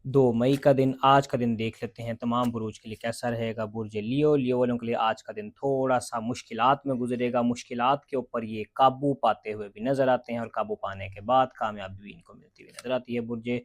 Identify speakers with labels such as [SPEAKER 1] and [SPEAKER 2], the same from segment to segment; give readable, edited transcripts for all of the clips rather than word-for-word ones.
[SPEAKER 1] 2 मई का दिन आज का दिन देख लेते हैं तमाम बुरूज के लिए कैसा रहेगा। बुर्ज लियो, लियो वालों के लिए आज का दिन थोड़ा-सा मुश्किलात में गुज़रेगा, मुश्किलात के ऊपर ये काबू पाते हुए भी नज़र आते हैं और काबू पाने के बाद कामयाबी भी इनको मिलती हुई नज़र आती है। बुर्ज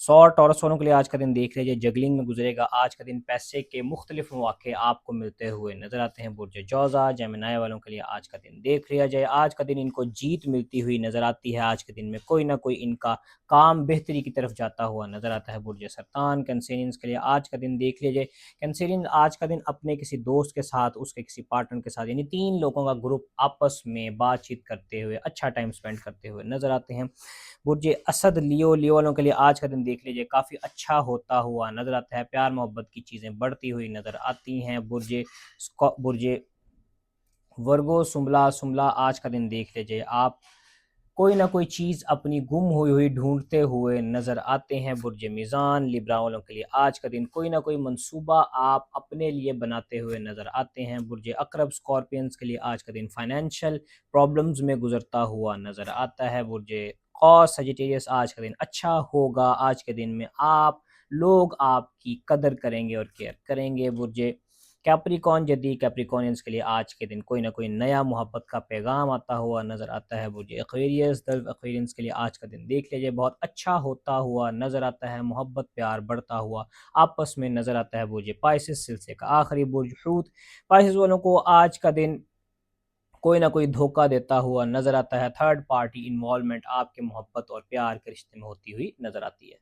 [SPEAKER 1] सौ टॉरस वालों के लिए आज का दिन देख लीजिए जगलिंग में गुजरेगा। आज का दिन पैसे के मुख्तलिफ मौके आपको मिलते हुए नजर आते हैं। बुर्ज जौज़ा जेमिनाई वालों के लिए आज का दिन देख लिया जाए। आज का दिन इनको जीत मिलती हुई नजर आती है। आज के दिन में कोई ना कोई इनका काम बेहतरी की तरफ जाता हुआ नजर आता है। बुर्ज सरतान कैंसेरियंस के लिए आज का दिन देख लीजिए। कैंसेरियन आज का दिन अपने किसी दोस्त के साथ, उसके किसी पार्टनर के साथ, यानी 3 लोगों का ग्रुप आपस में बातचीत करते हुए अच्छा टाइम स्पेंड करते हुए नजर आते हैं। बुर्ज असद लियो, लियो वालों के लिए आज का दिन देख लीजिए काफ़ी अच्छा होता हुआ नज़र आता है। प्यार मोहब्बत की चीज़ें बढ़ती हुई नज़र आती हैं। बुर्ज वर्गो सुम्बला, सुम्बला आज का दिन देख लीजिए आप कोई ना कोई चीज़ अपनी गुम हुई हुई ढूंढते हुए नज़र आते हैं। बुर्ज मीज़ान लिब्रा वालों के लिए आज का दिन कोई ना कोई मंसूबा आप अपने लिए बनाते हुए नज़र आते हैं। बुर्ज अकरब स्कॉर्पियंस के लिए आज का दिन फाइनेंशियल प्रॉब्लम्स में गुजरता हुआ नज़र आता है। बुर्ज कौस सजिटेरियस आज का दिन अच्छा होगा। आज के दिन में आप लोग आपकी कदर करेंगे और केयर करेंगे। बुर्ज कैप्रिकॉन जदी कैप्रिकॉनियंस के लिए आज के दिन कोई ना कोई नया मोहब्बत का पैगाम आता हुआ नज़र आता है। बुर्ज एक्वेरियस दल्व एक्वेरियंस के लिए आज का दिन देख लीजिए बहुत अच्छा होता हुआ नज़र आता है। मोहब्बत प्यार बढ़ता हुआ आपस में नज़र आता है। बुर्ज पाइसिस सिलसिले का आखिरी बुर्ज हूत, पाइसिस वालों को आज का दिन कोई ना कोई धोखा देता हुआ नज़र आता है। थर्ड पार्टी इन्वॉल्वमेंट आपके मोहब्बत और प्यार के रिश्ते में होती हुई नज़र आती है।